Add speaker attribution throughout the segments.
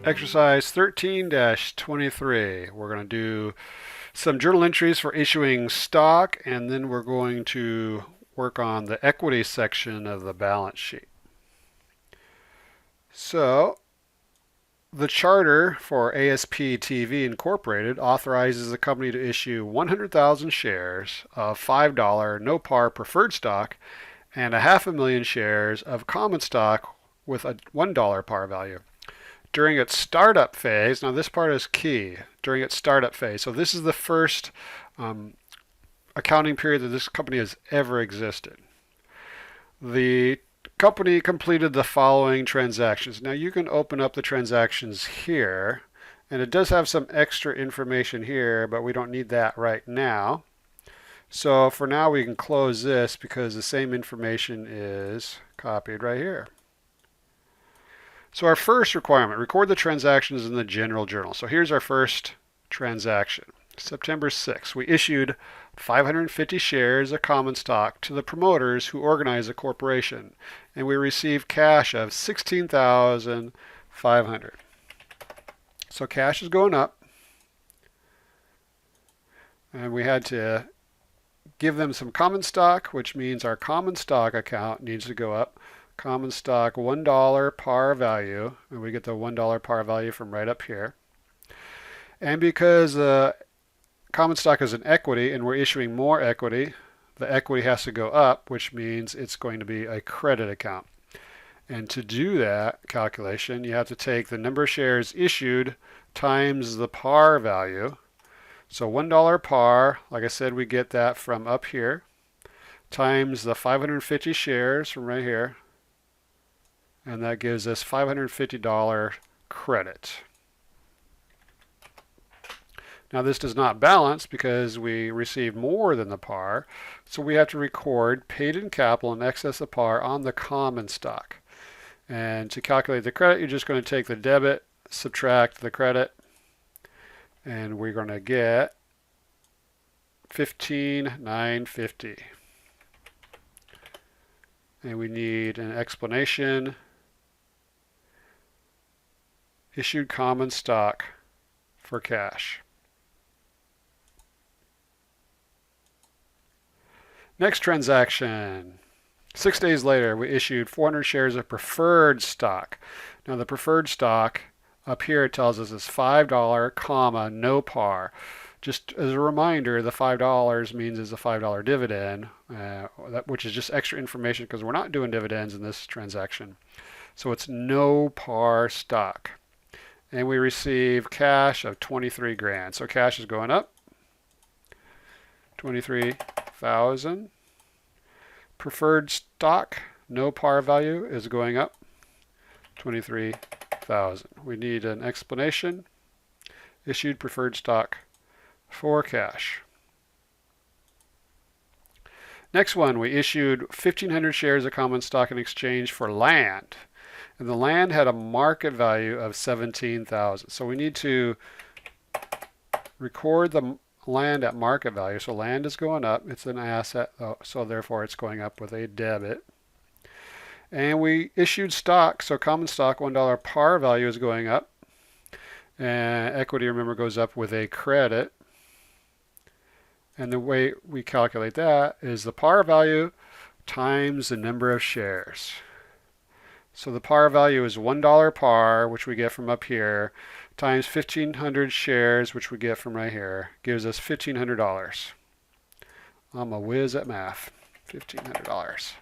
Speaker 1: Exercise 13-23. We're going to do some journal entries for issuing stock, and then we're going to work on the equity section of the balance sheet. So, the charter for ASP TV Incorporated authorizes the company to issue 100,000 shares of $5 no par preferred stock and 500,000 shares of common stock with a $1 par value. During its startup phase, now this part is key, during its startup phase. So this is the first accounting period that this company has ever existed. The company completed the following transactions. Now you can open up the transactions here, and it does have some extra information here, but we don't need that right now. So for now we can close this because the same information is copied right here. So our first requirement, record the transactions in the general journal. So here's our first transaction. September 6th, we issued 550 shares of common stock to the promoters who organize the corporation, and we received cash of $16,500. So cash is going up, and we had to give them some common stock, which means our common stock account needs to go up. Common stock $1 par value, and we get the $1 par value from right up here. And because the common stock is an equity and we're issuing more equity, the equity has to go up, which means it's going to be a credit account. And to do that calculation, you have to take the number of shares issued times the par value. So $1 par, like I said, we get that from up here, times the 550 shares from right here, and that gives us $550 credit. Now this does not balance because we received more than the par, so we have to record paid in capital in excess of par on the common stock. And to calculate the credit, you're just going to take the debit, subtract the credit, and we're going to get $15,950. And we need an explanation. Issued common stock for cash. Next transaction. 6 days later, we issued 400 shares of preferred stock. Now the preferred stock up here it tells us it's $5, comma, no par. Just as a reminder, the $5 means it's a $5 dividend, which is just extra information because we're not doing dividends in this transaction. So it's no par stock. And we receive cash of 23 grand. So cash is going up. 23,000. Preferred stock, no par value, is going up. 23,000. We need an explanation. Issued preferred stock for cash. Next one, we issued 1,500 shares of common stock in exchange for land. And the land had a market value of 17,000. So we need to record the land at market value. So land is going up. It's an asset, so therefore it's going up with a debit. And we issued stock, so common stock $1 par value is going up. And equity, remember, goes up with a credit. And the way we calculate that is the par value times the number of shares. So the par value is $1 par, which we get from up here, times 1,500 shares, which we get from right here, gives us $1,500. I'm a whiz at math. $1,500.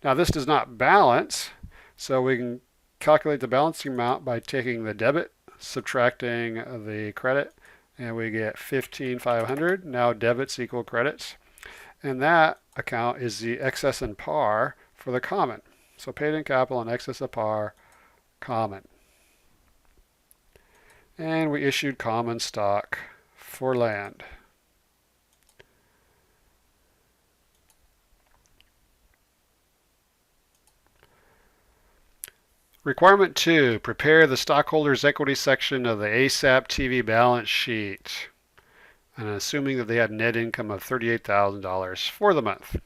Speaker 1: Now this does not balance, so we can calculate the balancing amount by taking the debit, subtracting the credit, and we get 15,500. Now debits equal credits. And that account is the excess and par for the common. So paid in capital and excess of par, common. And we issued common stock for land. Requirement 2, prepare the stockholders' equity section of the ASAP TV balance sheet. And assuming that they had net income of $38,000 for the month.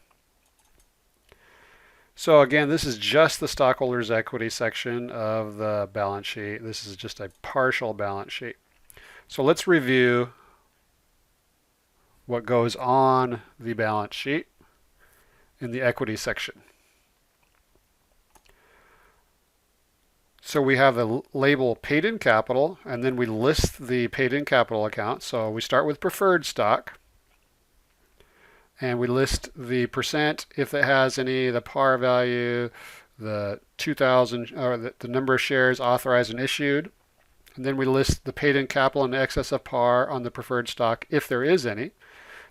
Speaker 1: So again, this is just the stockholders' equity section of the balance sheet. This is just a partial balance sheet. So let's review what goes on the balance sheet in the equity section. So we have the label paid in capital, and then we list the paid in capital account. So we start with preferred stock, and we list the percent if it has any, the par value, the 2,000 or the number of shares authorized and issued. And then we list the paid in capital in excess of par on the preferred stock if there is any.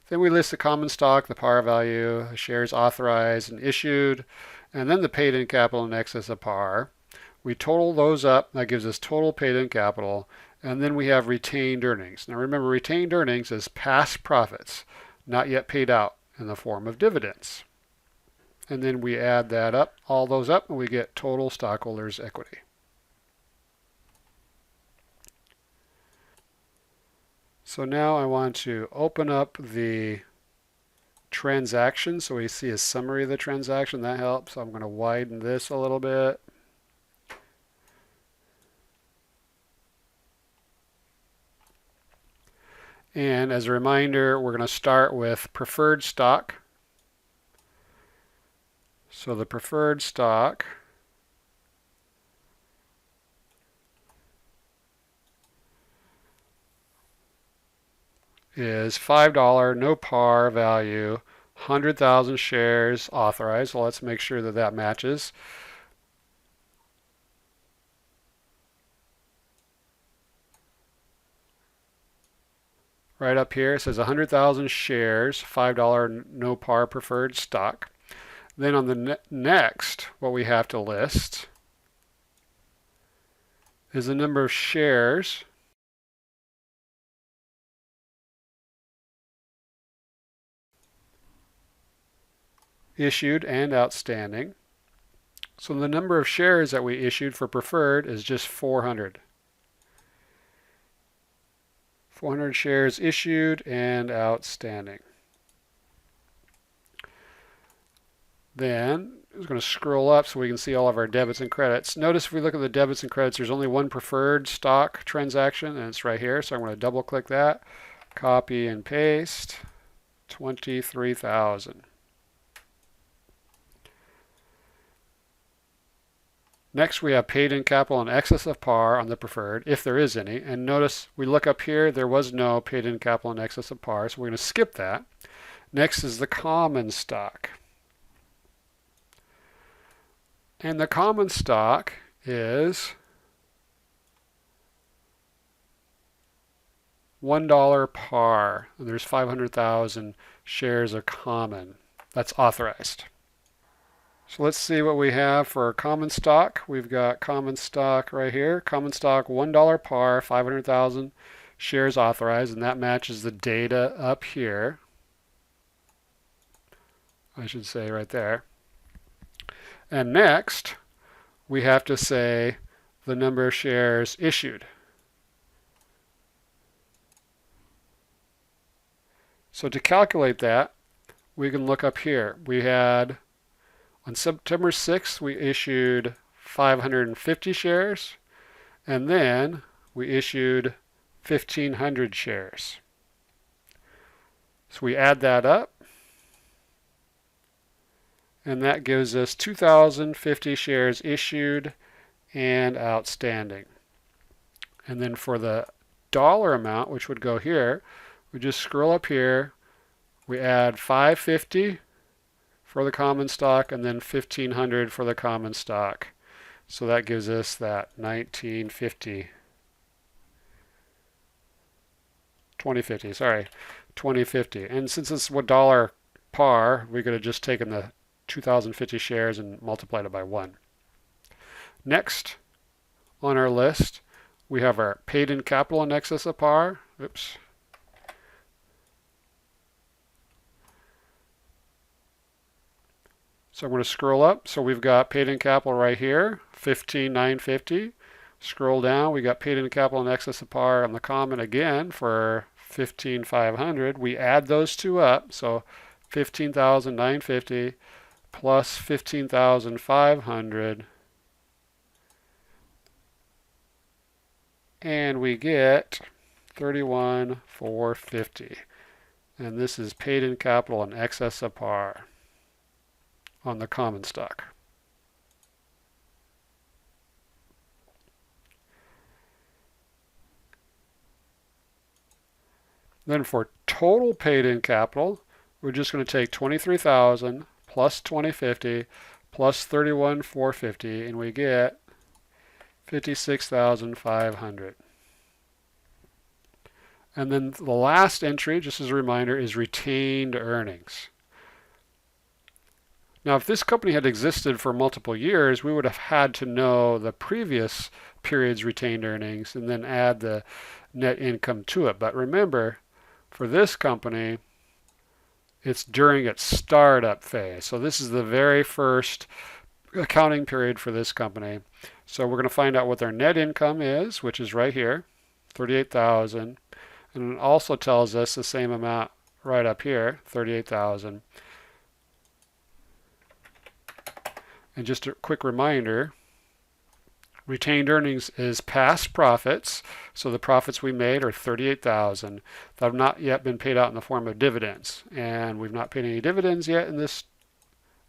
Speaker 1: Then we list the common stock, the par value, shares authorized and issued, and then the paid in capital in excess of par. We total those up. That gives us total paid in capital. And then we have retained earnings. Now remember, retained earnings is past profits, not yet paid out in the form of dividends. And then we add that up, all those up, and we get total stockholders' equity. So now I want to open up the transaction so we see a summary of the transaction. That helps. So I'm going to widen this a little bit. And as a reminder, we're going to start with preferred stock. So the preferred stock is $5, no par value, 100,000 shares authorized. So let's make sure that that matches. Right up here it says 100,000 shares, $5 no par preferred stock. Then on the next, what we have to list is the number of shares issued and outstanding. So the number of shares that we issued for preferred is just 400. 400 shares issued and outstanding. Then I'm going to scroll up so we can see all of our debits and credits. Notice if we look at the debits and credits, there's only one preferred stock transaction, and it's right here. So I'm going to double click that, copy and paste, 23,000. Next, we have paid in capital in excess of par on the preferred, if there is any. And notice we look up here, there was no paid in capital in excess of par, so we're going to skip that. Next is the common stock. And the common stock is $1 par. And there's 500,000 shares of common. That's authorized. So let's see what we have for common stock. We've got common stock right here. Common stock, $1 par, 500,000 shares authorized, and that matches the data up here. I should say right there. And next, we have to say the number of shares issued. So to calculate that, we can look up here. We had on September 6th, we issued 550 shares, and then we issued 1,500 shares. So we add that up, and that gives us 2,050 shares issued and outstanding. And then for the dollar amount, which would go here, we just scroll up here, we add 550 for the common stock, and then 1,500 for the common stock. So that gives us that 2050, sorry, 2050. And since it's $1 par, we could have just taken the 2,050 shares and multiplied it by 1. Next on our list, we have our paid in capital in excess of par. Oops. So I'm going to scroll up. So we've got paid in capital right here, 15,950. Scroll down, we got paid in capital in excess of par on the common again for 15,500. We add those two up, so 15,950 plus 15,500, and we get 31,450. And this is paid in capital in excess of par on the common stock. Then for total paid in capital, we're just going to take 23,000 plus 2050 plus 31,450, and we get 56,500. And then the last entry, just as a reminder, is retained earnings. Now, if this company had existed for multiple years, we would have had to know the previous period's retained earnings and then add the net income to it. But remember, for this company, it's during its startup phase. So this is the very first accounting period for this company. So we're going to find out what their net income is, which is right here, 38,000. And it also tells us the same amount right up here, 38,000. And just a quick reminder, retained earnings is past profits. So the profits we made are 38,000 that have not yet been paid out in the form of dividends. And we've not paid any dividends yet in this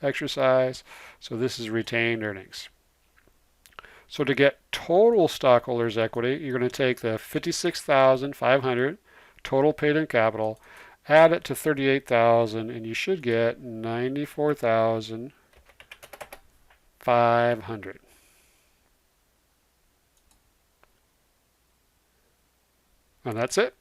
Speaker 1: exercise. So this is retained earnings. So to get total stockholders' equity, you're going to take the 56,500 total paid in capital, add it to 38,000, and you should get 94,500. And that's it.